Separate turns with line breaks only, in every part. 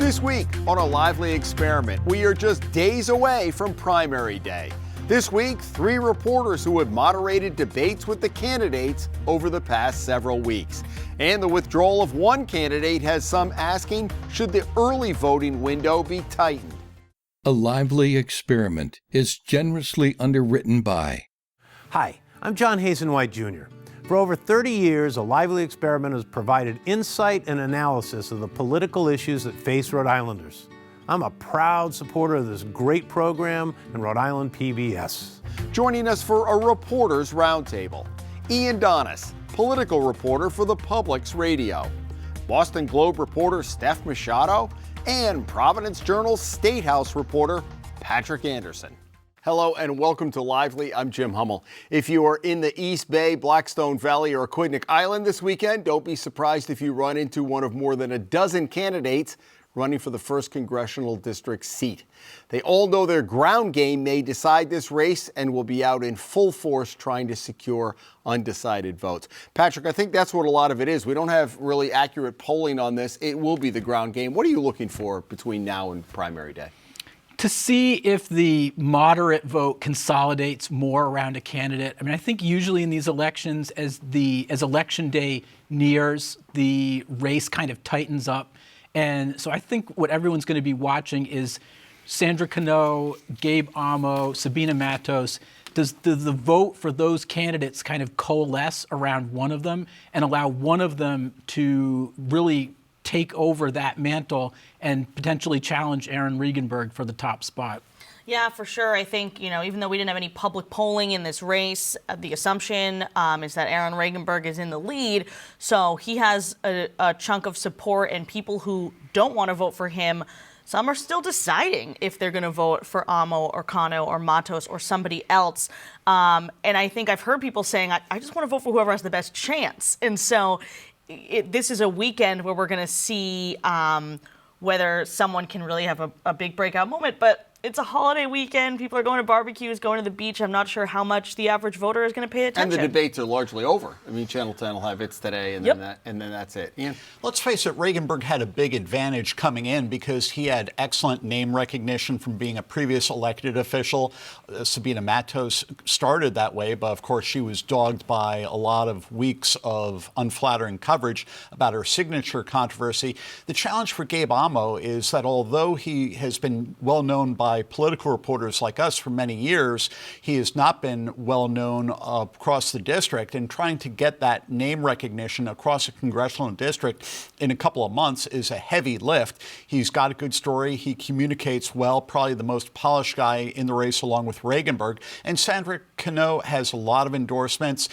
This week on A Lively Experiment, we are just days away from primary day. This week, 3 reporters who have moderated debates with the candidates over the past several weeks. And the withdrawal of one candidate has some asking, should the early voting window be tightened?
A Lively Experiment is generously underwritten by...
Hi, I'm John Hazenwhite Jr. For over 30 years, A Lively Experiment has provided insight and analysis of the political issues that face Rhode Islanders. I'm a proud supporter of this great program and Rhode Island PBS.
Joining us for a Reporters Roundtable, Ian Donnis, political reporter for the Public's Radio, Boston Globe reporter Steph Machado, and Providence Journal's State House reporter Patrick Anderson. Hello and welcome to Lively. I'm Jim Hummel. If you are in the East Bay, Blackstone Valley, or Aquidneck Island this weekend, don't be surprised if you run into one of more than a dozen candidates running for the 1st Congressional District seat. They all know their ground game may decide this race and will be out in full force trying to secure undecided votes. Patrick, I think that's what a lot of it is. We don't have really accurate polling on this. It will be the ground game. What are you looking for between now and primary day?
To see if the moderate vote consolidates more around a candidate. I mean, I think usually in these elections, as election day nears, the race kind of tightens up. And so I think what everyone's going to be watching is Sandra Cano, Gabe Amo, Sabina Matos. Does the vote for those candidates kind of coalesce around one of them and allow one of them to really take over that mantle and potentially challenge Aaron Regenberg for the top spot?
Yeah, for sure. I think, even though we didn't have any public polling in this race, the assumption is that Aaron Regenberg is in the lead. So he has a chunk of support, and people who don't want to vote for him, some are still deciding if they're going to vote for Amo or Cano or Matos or somebody else. And I think I've heard people saying, I just want to vote for whoever has the best chance. And so this is a weekend where we're going to see whether someone can really have a big breakout moment. But it's a holiday weekend. People are going to barbecues, going to the beach. I'm not sure how much the average voter is going to pay attention.
And the debates are largely over. I mean, Channel 10 will have its today, and then that's it. Ian?
Let's face it, Regenberg had a big advantage coming in because he had excellent name recognition from being a previous elected official. Sabina Matos started that way, but of course she was dogged by a lot of weeks of unflattering coverage about her signature controversy. The challenge for Gabe Amo is that although he has been well known by political reporters like us for many years, he has not been well known across the district, and trying to get that name recognition across a congressional district in a couple of months is a heavy lift. He's got a good story. He communicates well, probably the most polished guy in the race along with Regenberg. And Sandra Cano has a lot of endorsements.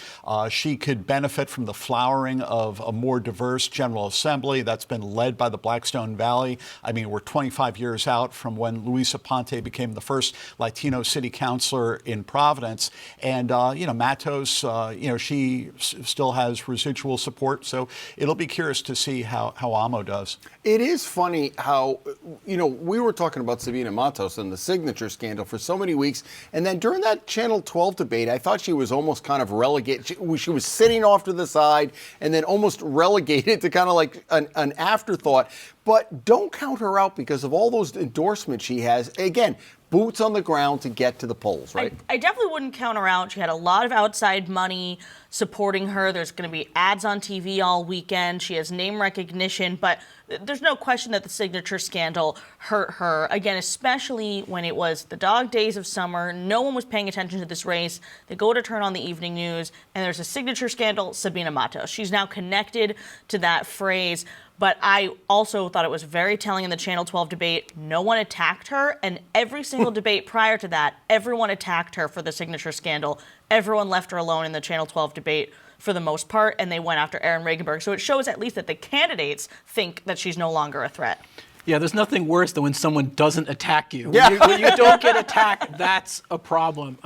She could benefit from the flowering of a more diverse General Assembly that's been led by the Blackstone Valley. I mean, we're 25 years out from when Luisa Ponte became the first Latino city councilor in Providence. And, Matos, she still has residual support. So it'll be curious to see how Amo does.
It is funny how, we were talking about Sabina Matos and the signature scandal for so many weeks. And then during that Channel 12 debate, I thought she was almost kind of relegated. She was sitting off to the side and then almost relegated to kind of like an afterthought. But don't count her out because of all those endorsements she has. Again, boots on the ground to get to the polls, right?
I definitely wouldn't count her out. She had a lot of outside money supporting her. There's going to be ads on TV all weekend. She has name recognition, but there's no question that the signature scandal hurt her. Again, especially when it was the dog days of summer. No one was paying attention to this race. They go to turn on the evening news, and there's a signature scandal, Sabina Matos. She's now connected to that phrase. But I also thought it was very telling in the Channel 12 debate. No one attacked her, and every single debate prior to that, everyone attacked her for the signature scandal. Everyone left her alone in the Channel 12 debate for the most part, and they went after Aaron Regenberg. So it shows at least that the candidates think that she's no longer a threat.
Yeah, there's nothing worse than when someone doesn't attack you. When you don't get attacked, that's a problem.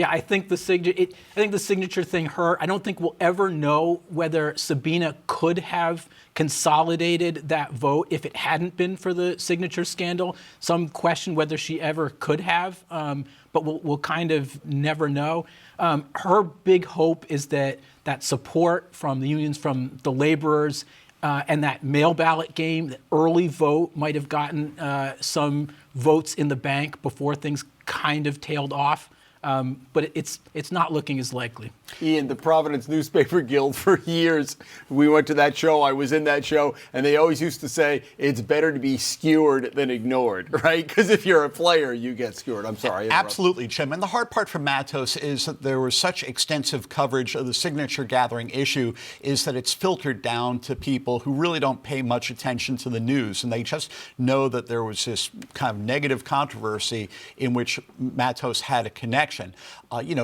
I think the signature thing hurt. I don't think we'll ever know whether Sabina could have consolidated that vote if it hadn't been for the signature scandal. Some question whether she ever could have, but we'll kind of never know. Her big hope is that support from the unions, from the laborers, and that mail ballot game, the early vote might have gotten some votes in the bank before things kind of tailed off. But it's not looking as likely.
Ian, the Providence Newspaper Guild, for years, we went to that show, I was in that show, and they always used to say, it's better to be skewered than ignored, right? Because if you're a player, you get skewered. I'm sorry.
Absolutely, Jim. And the hard part for Matos is that there was such extensive coverage of the signature gathering issue is that it's filtered down to people who really don't pay much attention to the news. And they just know that there was this kind of negative controversy in which Matos had a connection.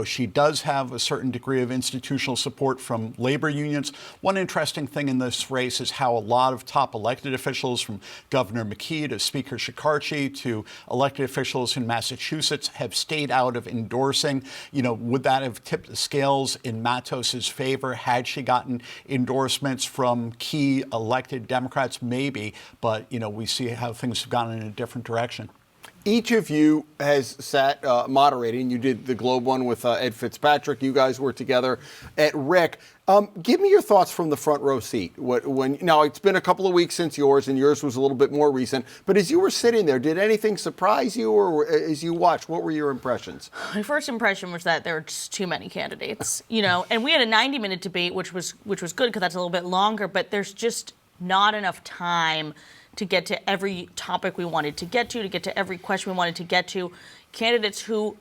She does have a certain degree of institutional support from labor unions. One interesting thing in this race is how a lot of top elected officials, from Governor McKee to Speaker Shekarchi to elected officials in Massachusetts, have stayed out of endorsing. Would that have tipped the scales in Matos's favor had she gotten endorsements from key elected Democrats? Maybe, but we see how things have gone in a different direction.
Each of you has sat moderating. You did the Globe one with Ed Fitzpatrick. You guys were together at Rick. Give me your thoughts from the front row seat. Now, it's been a couple of weeks since yours, and yours was a little bit more recent. But as you were sitting there, did anything surprise you, or as you watched, what were your impressions?
My first impression was that there were just too many candidates, and we had a 90-minute debate, which was good because that's a little bit longer. But there's just not enough time to get to every topic we wanted to get to every question we wanted to get to. Candidates who,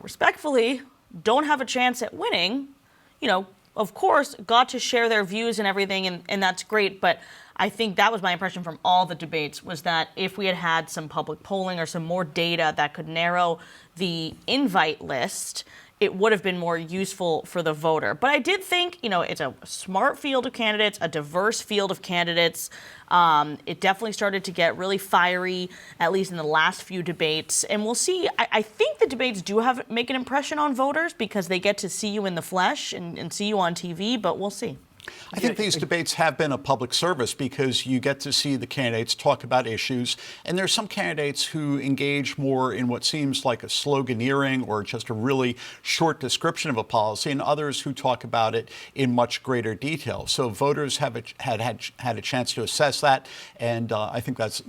respectfully, don't have a chance at winning, of course, got to share their views and everything, and that's great. But I think that was my impression from all the debates, was that if we had had some public polling or some more data that could narrow the invite list, it would have been more useful for the voter. But I did think, it's a smart field of candidates, a diverse field of candidates. It definitely started to get really fiery, at least in the last few debates. And we'll see. I think the debates do make an impression on voters because they get to see you in the flesh and see you on TV, but we'll see.
I think these debates have been a public service because you get to see the candidates talk about issues. And there's some candidates who engage more in what seems like a sloganeering or just a really short description of a policy, and others who talk about it in much greater detail. So voters have had a chance to assess that, and I think that's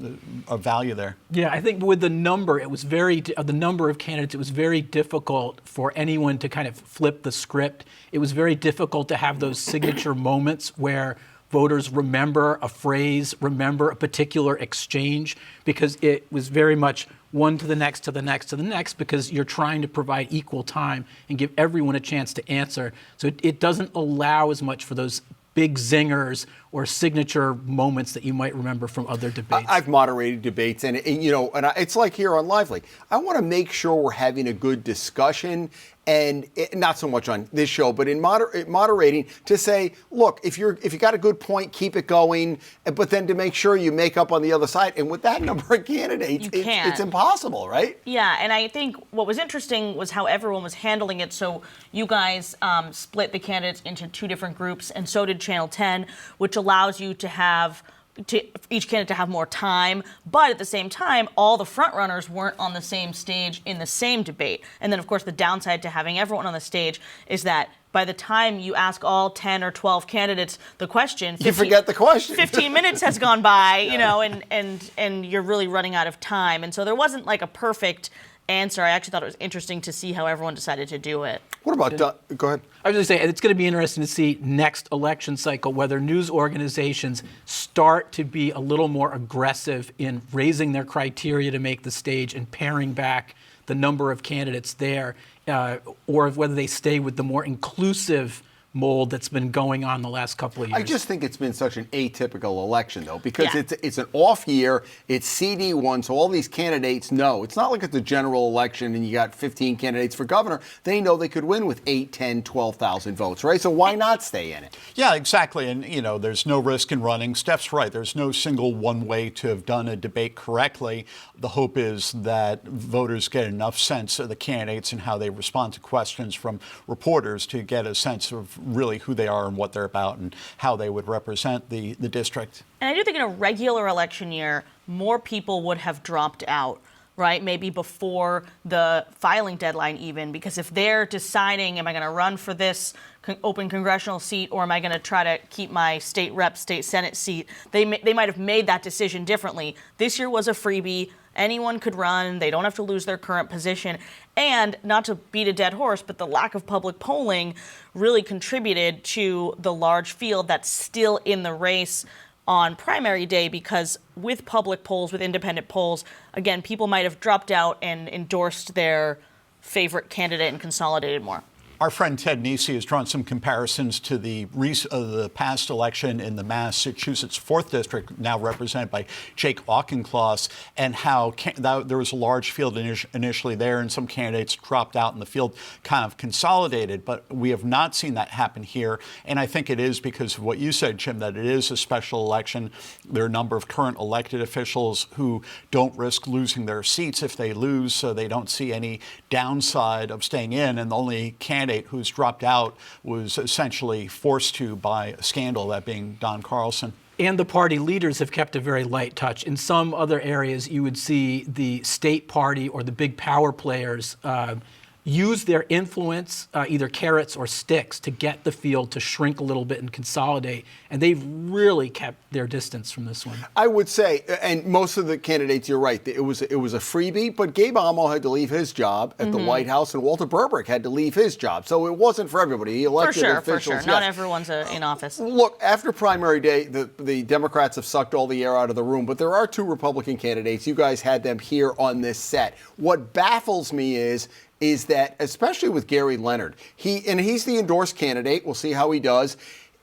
a value there.
Yeah, I think with the number, the number of candidates, it was very difficult for anyone to kind of flip the script. It was very difficult to have those signature moments where voters remember a phrase, remember a particular exchange, because it was very much one to the next, to the next, to the next, because you're trying to provide equal time and give everyone a chance to answer. So it doesn't allow as much for those big zingers or signature moments that you might remember from other debates.
I've moderated debates, and it's like here on Lively. I want to make sure we're having a good discussion, and not so much on this show, but in moderating, to say, look, if you got a good point, keep it going, but then to make sure you make up on the other side. And with that number of candidates, it's impossible, right?
Yeah, and I think what was interesting was how everyone was handling it. So you guys split the candidates into two different groups, and so did Channel 10, which allows you to have each candidate to have more time, but at the same time, all the front runners weren't on the same stage in the same debate. And then, of course, the downside to having everyone on the stage is that by the time you ask all 10 or 12 candidates the question,
you forget the question.
15 minutes has gone by, and you're really running out of time. And so there wasn't like a perfect answer. I actually thought it was interesting to see how everyone decided to do it.
What about, go ahead.
I was going to say, it's going to be interesting to see next election cycle whether news organizations start to be a little more aggressive in raising their criteria to make the stage and paring back the number of candidates there, or whether they stay with the more inclusive mold that's been going on the last couple of years.
I just think it's been such an atypical election, though, because it's an off year, it's CD1, so all these candidates know. It's not like it's a general election and you got 15 candidates for governor. They know they could win with 8, 10, 12,000 votes, right? So why not stay in it?
Yeah, exactly. And, there's no risk in running. Steph's right. There's no single one way to have done a debate correctly. The hope is that voters get enough sense of the candidates and how they respond to questions from reporters to get a sense of really who they are and what they're about and how they would represent the district.
And I do think in a regular election year, more people would have dropped out right? Maybe before the filing deadline even, because if they're deciding, am I going to run for this open congressional seat or am I going to try to keep my state rep, state senate seat, they might have made that decision differently. This year was a freebie. Anyone could run. They don't have to lose their current position. And not to beat a dead horse, but the lack of public polling really contributed to the large field that's still in the race on primary day, because with public polls, with independent polls, again, people might have dropped out and endorsed their favorite candidate and consolidated more.
Our friend Ted Nesi has drawn some comparisons to the past election in the Massachusetts 4th District, now represented by Jake Auchincloss, and how there was a large field initially there and some candidates dropped out and the field kind of consolidated. But we have not seen that happen here. And I think it is because of what you said, Jim, that it is a special election. There are a number of current elected officials who don't risk losing their seats if they lose, so they don't see any downside of staying in. And the only candidate who's dropped out was essentially forced to by a scandal, that being Don Carlson.
And the party leaders have kept a very light touch. In some other areas, you would see the state party or the big power players use their influence, either carrots or sticks, to get the field to shrink a little bit and consolidate. And they've really kept their distance from this one.
I would say, and most of the candidates, you're right, it was a freebie, but Gabe Amo had to leave his job at the White House, and Walter Burbrick had to leave his job. So it wasn't for everybody. He elected officials.
For sure. Not everyone's in office.
Look, after primary day, the Democrats have sucked all the air out of the room, but there are two Republican candidates. You guys had them here on this set. What baffles me is that, especially with Gary Leonard, he's the endorsed candidate. We'll see how he does.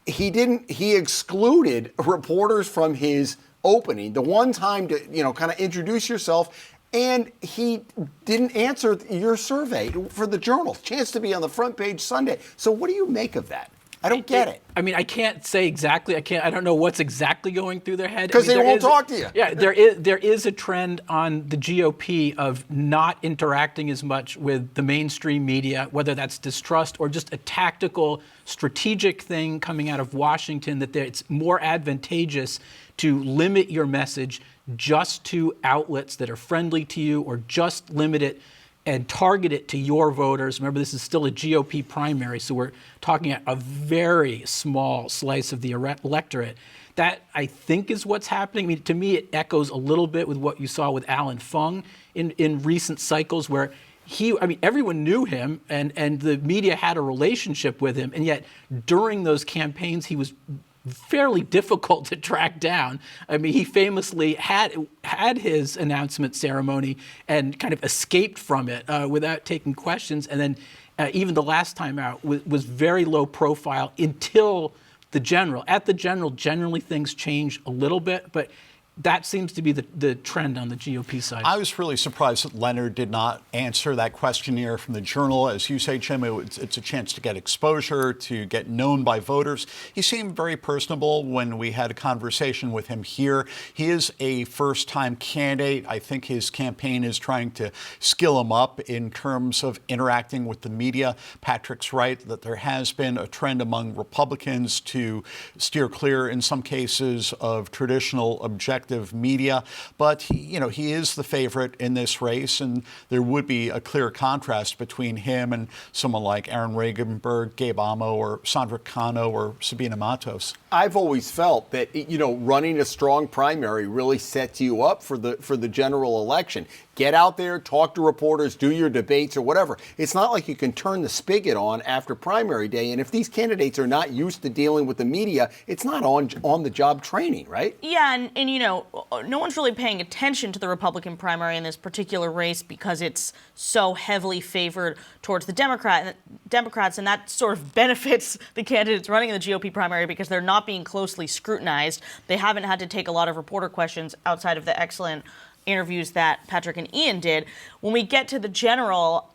He excluded reporters from his opening, the one time to, kind of introduce yourself, and he didn't answer your survey for the Journal. Chance to be on the front page Sunday. So what do you make of that? I don't get it.
I mean, I can't say exactly. I don't know what's exactly going through their head.
Because they won't talk to you.
Yeah, there is a trend on the GOP of not interacting as much with the mainstream media, whether that's distrust or just a tactical, strategic thing coming out of Washington, that it's more advantageous to limit your message just to outlets that are friendly to you, or just limit it and target it to your voters. Remember, this is still a GOP primary, so we're talking a very small slice of the electorate. That, I think, is what's happening. I mean, to me, it echoes a little bit with what you saw with Alan Fung in recent cycles, where everyone knew him and the media had a relationship with him, and yet during those campaigns, he was fairly difficult to track down. I mean, he famously had his announcement ceremony and kind of escaped from it without taking questions. And then even the last time out was very low profile until the General. At the General, generally things change a little bit, but that seems to be the trend on the GOP side.
I was really surprised that Leonard did not answer that questionnaire from the Journal. As you say, Jim, it's a chance to get exposure, to get known by voters. He seemed very personable when we had a conversation with him here. He is a first-time candidate. I think his campaign is trying to skill him up in terms of interacting with the media. Patrick's right that there has been a trend among Republicans to steer clear, in some cases, of traditional objective media, but he is the favorite in this race, and there would be a clear contrast between him and someone like Aaron Regenberg, Gabe Amo, or Sandra Cano, or Sabina Matos.
I've always felt that running a strong primary really sets you up for the general election. Get out there, talk to reporters, do your debates or whatever. It's not like you can turn the spigot on after primary day. And if these candidates are not used to dealing with the media, it's not on the job training, right?
Yeah, and no one's really paying attention to the Republican primary in this particular race because it's so heavily favored towards the Democrats, and that sort of benefits the candidates running in the GOP primary because they're not being closely scrutinized. They haven't had to take a lot of reporter questions outside of the excellent interviews that Patrick and Ian did. When we get to the General,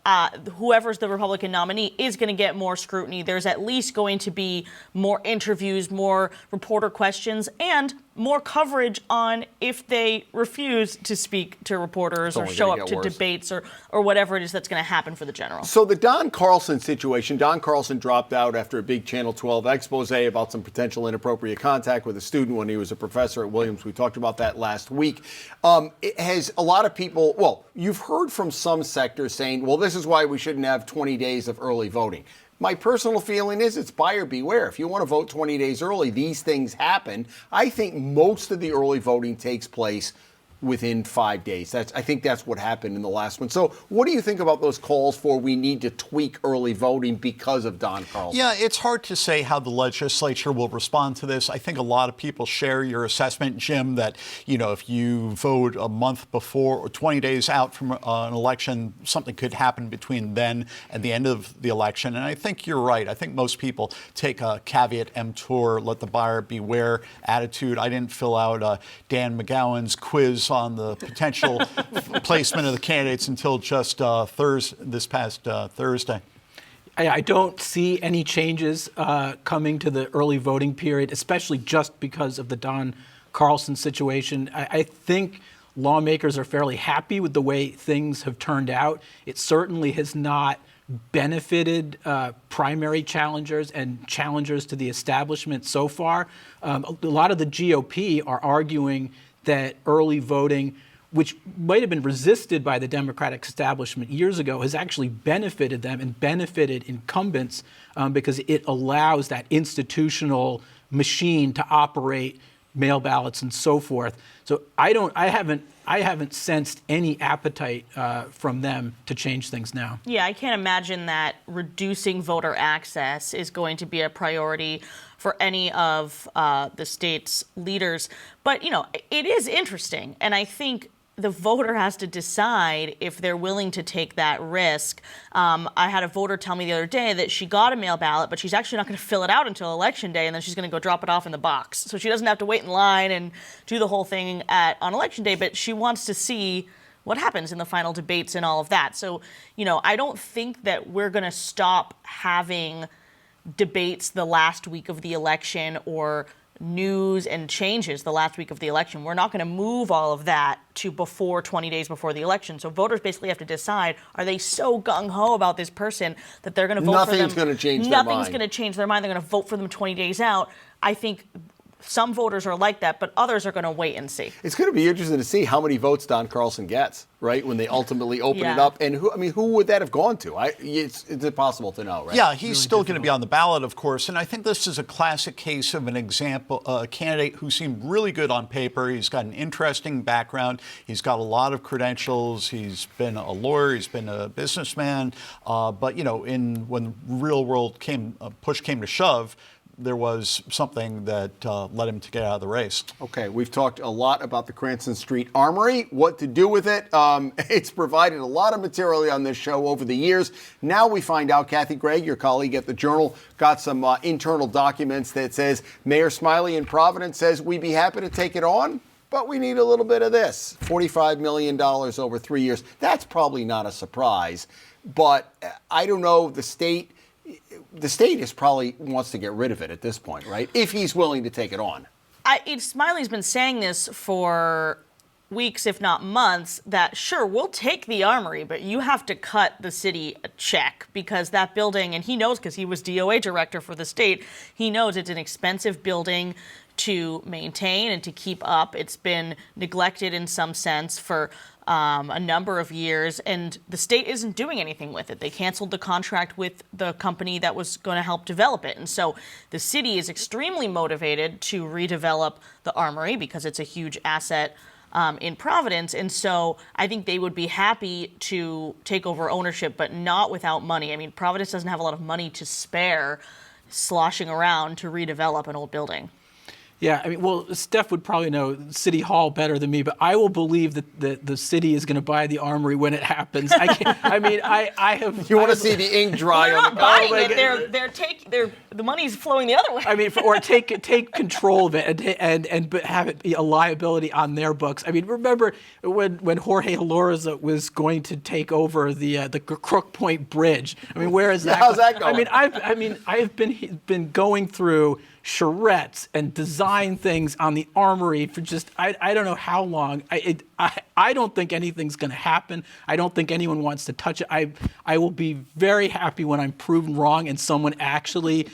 whoever's the Republican nominee is going to get more scrutiny. There's at least going to be more interviews, more reporter questions, and more coverage on if they refuse to speak to reporters or show up to debates or whatever it is that's going to happen for the general.
So the Don Carlson situation, Don Carlson dropped out after a big Channel 12 expose about some potential inappropriate contact with a student when he was a professor at Williams. We talked about that last week. It has a lot of people, well, you've heard from some sectors saying, well, this is why we shouldn't have 20 days of early voting. My personal feeling is it's buyer beware. If you want to vote 20 days early, these things happen. I think most of the early voting takes place within 5 days. I think that's what happened in the last one. So what do you think about those calls for we need to tweak early voting because of Don Carlson?
Yeah, it's hard to say how the legislature will respond to this. I think a lot of people share your assessment, Jim, that, if you vote a month before or 20 days out from an election, something could happen between then and the end of the election. And I think you're right. I think most people take a caveat emptor, let the buyer beware attitude. I didn't fill out Dan McGowan's quiz on the potential placement of the candidates until just this past Thursday.
I don't see any changes coming to the early voting period, especially just because of the Don Carlson situation. I think lawmakers are fairly happy with the way things have turned out. It certainly has not benefited primary challengers and challengers to the establishment so far. A lot of the GOP are arguing that early voting, which might have been resisted by the Democratic establishment years ago, has actually benefited them and benefited incumbents because it allows that institutional machine to operate mail ballots and so forth. So I haven't sensed any appetite from them to change things now.
Yeah, I can't imagine that reducing voter access is going to be a priority for any of the state's leaders. But, it is interesting. And I think the voter has to decide if they're willing to take that risk. I had a voter tell me the other day that she got a mail ballot, but she's actually not going to fill it out until Election Day, and then she's going to go drop it off in the box. So she doesn't have to wait in line and do the whole thing on Election Day, but she wants to see what happens in the final debates and all of that. So, I don't think that we're going to stop having debates the last week of the election or news and changes the last week of the election. We're not going to move all of that to 20 days before the election. So voters basically have to decide, are they so gung-ho about this person that they're going to vote for them?
Nothing's going to change their mind.
Nothing's going to change their mind. They're going to vote for them 20 days out. I think some voters are like that, but others are going to wait and see.
It's going to be interesting to see how many votes Don Carlson gets, right, when they ultimately open it up. And who would that have gone to? It's impossible to know, right?
Yeah, he's still going to be on the ballot, of course. And I think this is a classic case of an example, a candidate who seemed really good on paper. He's got an interesting background. He's got a lot of credentials. He's been a lawyer. He's been a businessman. But, when real world push came to shove, there was something that led him to get out of the race.
Okay, we've talked a lot about the Cranston Street Armory, what to do with it. It's provided a lot of material on this show over the years. Now we find out, Kathy Gregg, your colleague at the Journal, got some internal documents that says Mayor Smiley in Providence says we'd be happy to take it on, but we need a little bit of this, $45 million over 3 years. That's probably not a surprise, but I don't know, the state is probably wants to get rid of it at this point, right? If he's willing to take it on.
Smiley's been saying this for weeks, if not months, that sure, we'll take the Armory, but you have to cut the city a check because that building, and he knows because he was DOA director for the state, he knows it's an expensive building to maintain and to keep up. It's been neglected in some sense for a number of years, and the state isn't doing anything with it. They canceled the contract with the company that was going to help develop it. And so the city is extremely motivated to redevelop the Armory because it's a huge asset in Providence. And so I think they would be happy to take over ownership, but not without money. I mean, Providence doesn't have a lot of money to spare sloshing around to redevelop an old building.
Yeah, I mean, well, Steph would probably know City Hall better than me, but I will believe that the city is going to buy the Armory when it happens. I can't. I mean, I have.
You want to see the ink dry
they're
on
not buying
the
it. The money's flowing the other way.
I mean, or take control of it and have it be a liability on their books. I mean, remember when Jorge Alorza was going to take over the Crook Point Bridge? I mean, where is that?
How's that going?
I mean, I've been going through charrettes and design things on the Armory for just, I don't know how long. I don't think anything's going to happen. I don't think anyone wants to touch it. I will be very happy when I'm proven wrong and someone actually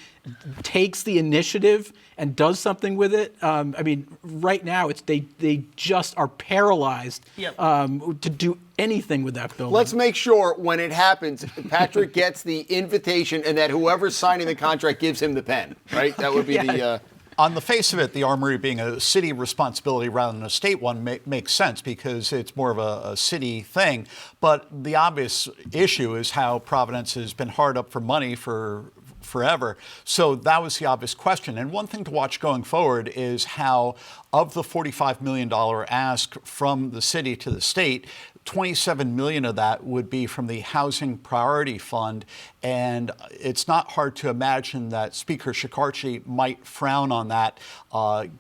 takes the initiative and does something with it. I mean, right now they just are paralyzed to do anything with that building.
Let's make sure when it happens, Patrick gets the invitation and that whoever's signing the contract gives him the pen, right? That would be the...
On the face of it, the Armory being a city responsibility rather than a state one makes sense because it's more of a city thing. But the obvious issue is how Providence has been hard up for money for forever. So that was the obvious question. And one thing to watch going forward is how, of the $45 million ask from the city to the state, 27 million of that would be from the Housing Priority Fund. And it's not hard to imagine that Speaker Shekarchi might frown on that,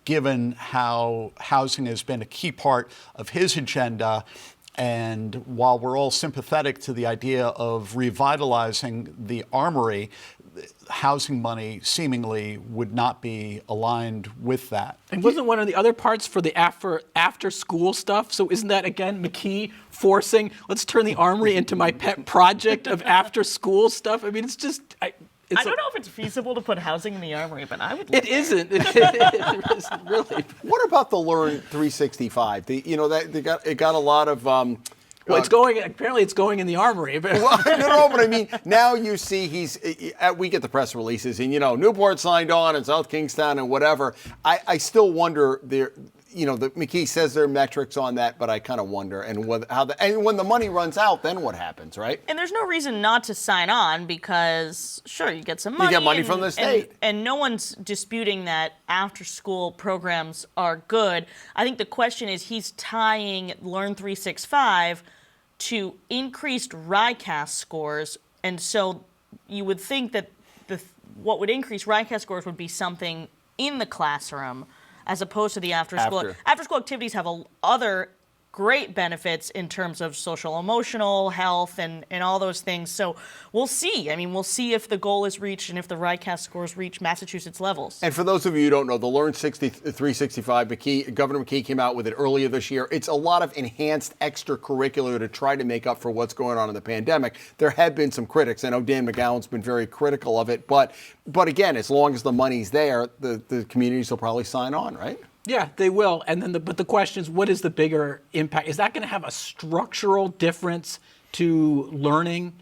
given how housing has been a key part of his agenda. And while we're all sympathetic to the idea of revitalizing the Armory, housing money seemingly would not be aligned with that.
And wasn't one of the other parts for the after school stuff? So isn't that, again, McKee forcing, let's turn the Armory into my pet project of after school stuff? I mean, it's just... I don't
know if it's feasible to put housing in the Armory, but I would.
It isn't. It isn't really.
What about the Learn 365? It got a lot of.
Well, it's going. Apparently, it's going in the Armory. But
well, no, but I mean, now you see we get the press releases, and Newport signed on, and South Kingstown, and whatever. I still wonder the McKee says there are metrics on that, but I kind of wonder, and when the money runs out, then what happens, right?
And there's no reason not to sign on because, sure, you get some money.
You get money from the state.
And no one's disputing that after-school programs are good. I think the question is he's tying Learn 365 to increased RICAS scores, and so you would think that what would increase RICAS scores would be something in the classroom, as opposed to the after-school. After-school activities have other great benefits in terms of social emotional health and all those things. So we'll see. I mean, we'll see if the goal is reached and if the RICAS scores reach Massachusetts levels.
And for those of you who don't know, the Learn 365, Governor McKee came out with it earlier this year. It's a lot of enhanced extracurricular to try to make up for what's going on in the pandemic. There have been some critics. I know Dan McGowan's been very critical of it. But again, as long as the money's there, the communities will probably sign on, right?
Yeah, they will. And then, but the question is, what is the bigger impact? Is that going to have a structural difference to learning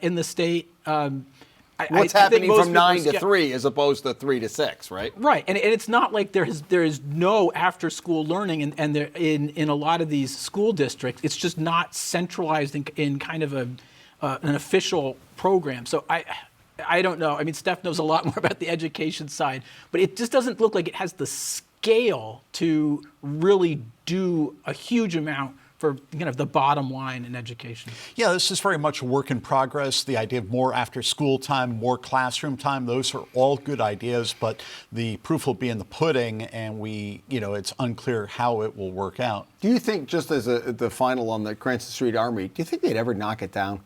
in the state?
What's happening from 9 to 3 as opposed to 3 to 6, right? Right,
and it's not like there is no after-school learning, and there, in a lot of these school districts, it's just not centralized in kind of an official program. So I don't know. I mean, Steph knows a lot more about the education side, but it just doesn't look like it has the scale to really do a huge amount for the bottom line in education.
Yeah, this is very much a work in progress. The idea of more after school time, more classroom time, those are all good ideas, but the proof will be in the pudding, and it's unclear how it will work out.
Do you think, just as the final on the Cranston Street Armory, do you think they'd ever knock it down?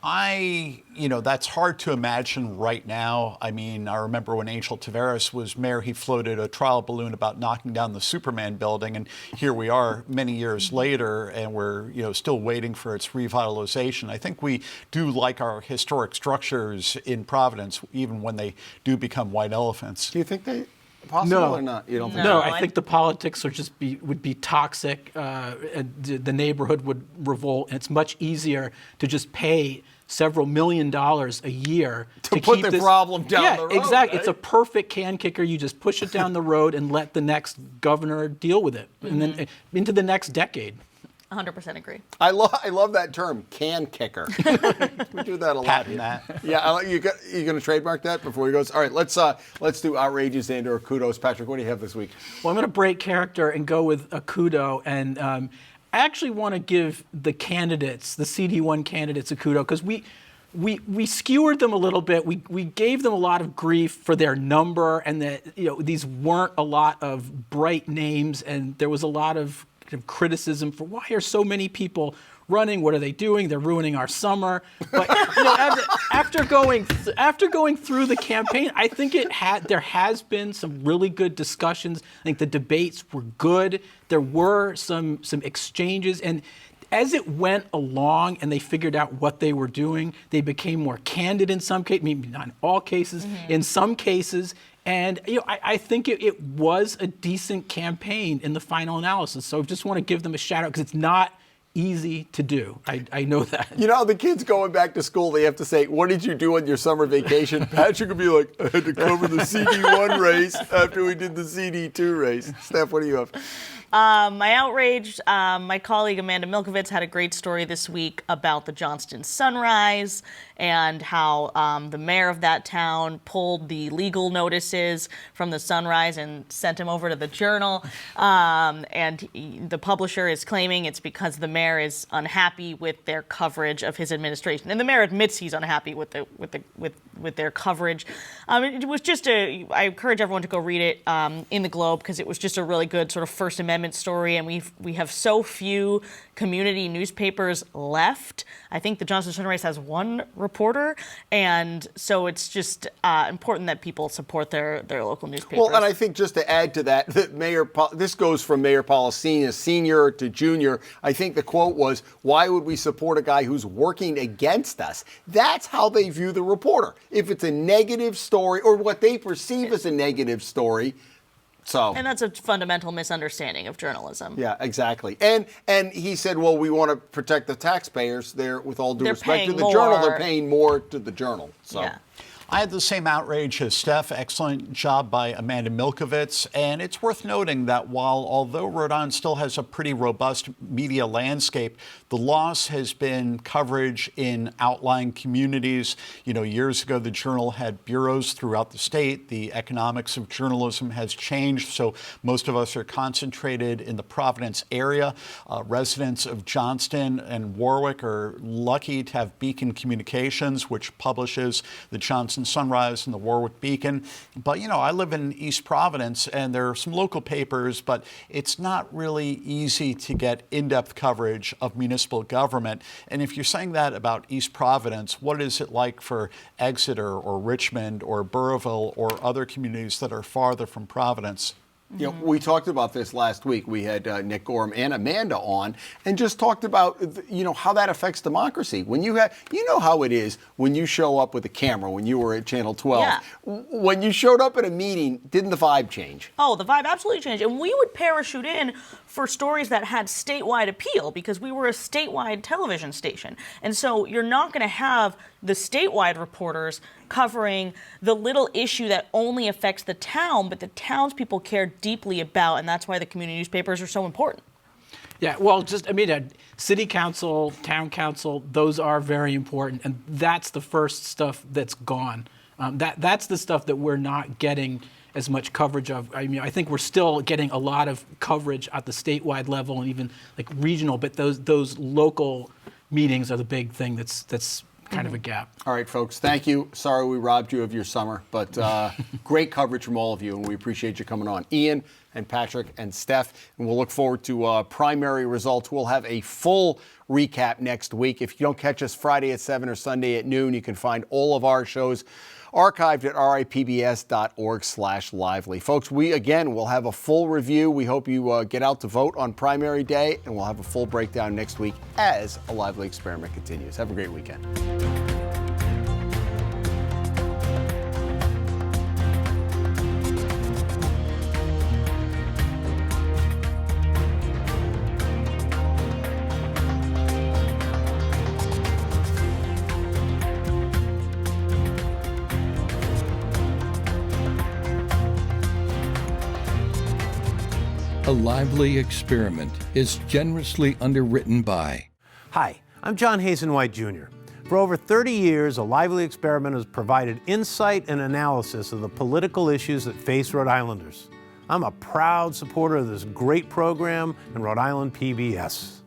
That's hard to imagine right now. I mean, I remember when Angel Taveras was mayor, he floated a trial balloon about knocking down the Superman building, and here we are many years later, and we're, still waiting for its revitalization. I think we do like our historic structures in Providence, even when they do become white elephants.
Do you think they... Possible or not? You don't think
no, I think the politics would be toxic. And the neighborhood would revolt, and it's much easier to just pay several $1 million a year
to put
keep
the problem down the road.
Yeah, exactly.
Right?
It's a perfect can kicker. You just push it down the road and let the next governor deal with it, and then into the next decade.
100% agree.
I love that term, can kicker. We do that a lot.
Patent that.
Yeah, you going to trademark that before he goes? All right, let's do outrageous and/or kudos. Patrick, what do you have this week?
Well, I'm going to break character and go with a kudo, and I actually want to give the candidates, the CD1 candidates, a kudo because we skewered them a little bit. We gave them a lot of grief for their number, and that these weren't a lot of bright names, and there was a lot of kind of criticism for why are so many people running? What are they doing? They're ruining our summer. But after going through the campaign, I think there has been some really good discussions. I think the debates were good. There were some exchanges, and as it went along and they figured out what they were doing, they became more candid in some cases, maybe not in all cases, in some cases. And I think it was a decent campaign in the final analysis. So I just want to give them a shout out because it's not easy to do. I know that.
The kids going back to school, they have to say, what did you do on your summer vacation? Patrick would be like, I had to cover the CD1 race after we did the CD2 race. Steph, what do you have?
My outrage, my colleague Amanda Milkovits had a great story this week about the Johnston sunrise and how the mayor of that town pulled the legal notices from the sunrise and sent them over to the Journal. And the publisher is claiming it's because the mayor is unhappy with their coverage of his administration. And the mayor admits he's unhappy with their coverage. It was just I encourage everyone to go read it in the Globe because it was just a really good sort of First Amendment story, and we have so few community newspapers left. I think the Johnston Sunrise has one reporter, and so it's just important that people support their local newspapers.
Well, and I think just to add to that this goes from Mayor Policina, senior to junior. I think the quote was, why would we support a guy who's working against us? That's how they view the reporter. If it's a negative story or what they perceive as a negative story. And
that's a fundamental misunderstanding of journalism.
Yeah, exactly. And he said, well, we want to protect the taxpayers. With all due respect to the Journal, they're paying more to the Journal. So.
Yeah.
I had the same outrage as Steph. Excellent job by Amanda Milkovits. And it's worth noting that although Rhode Island still has a pretty robust media landscape, the loss has been coverage in outlying communities. Years ago, the Journal had bureaus throughout the state. The economics of journalism has changed, so most of us are concentrated in the Providence area. Residents of Johnston and Warwick are lucky to have Beacon Communications, which publishes the Johnston Sunrise and the Warwick Beacon. But, I live in East Providence, and there are some local papers, but it's not really easy to get in-depth coverage of municipal government. And if you're saying that about East Providence, what is it like for Exeter or Richmond or Burrillville or other communities that are farther from Providence?
We talked about this last week. We had Nick Gorham and Amanda on and just talked about, how that affects democracy. When you have, how it is when you show up with a camera, when you were at Channel 12.
Yeah.
When you showed up at a meeting, didn't the vibe change?
Oh, the vibe absolutely changed. And we would parachute in for stories that had statewide appeal because we were a statewide television station. And so you're not going to have the statewide reporters covering the little issue that only affects the town, but the townspeople care deeply about, and that's why the community newspapers are so important.
Yeah, well, city council, town council, those are very important, and that's the first stuff that's gone. That's the stuff that we're not getting as much coverage of. I think we're still getting a lot of coverage at the statewide level and even like regional, but those local meetings are the big thing that's kind of a gap.
All right, folks, thank you. Sorry we robbed you of your summer, but great coverage from all of you, and we appreciate you coming on. Ian and Patrick and Steph, and we'll look forward to primary results. We'll have a full recap next week. If you don't catch us Friday at 7 or Sunday at noon, you can find all of our shows archived at ripbs.org/lively. Folks, we again will have a full review. We hope you get out to vote on primary day, and we'll have a full breakdown next week as A Lively Experiment continues. Have a great weekend.
A Lively Experiment is generously underwritten by...
Hi, I'm John Hazen-White Jr. For over 30 years, A Lively Experiment has provided insight and analysis of the political issues that face Rhode Islanders. I'm a proud supporter of this great program and Rhode Island PBS.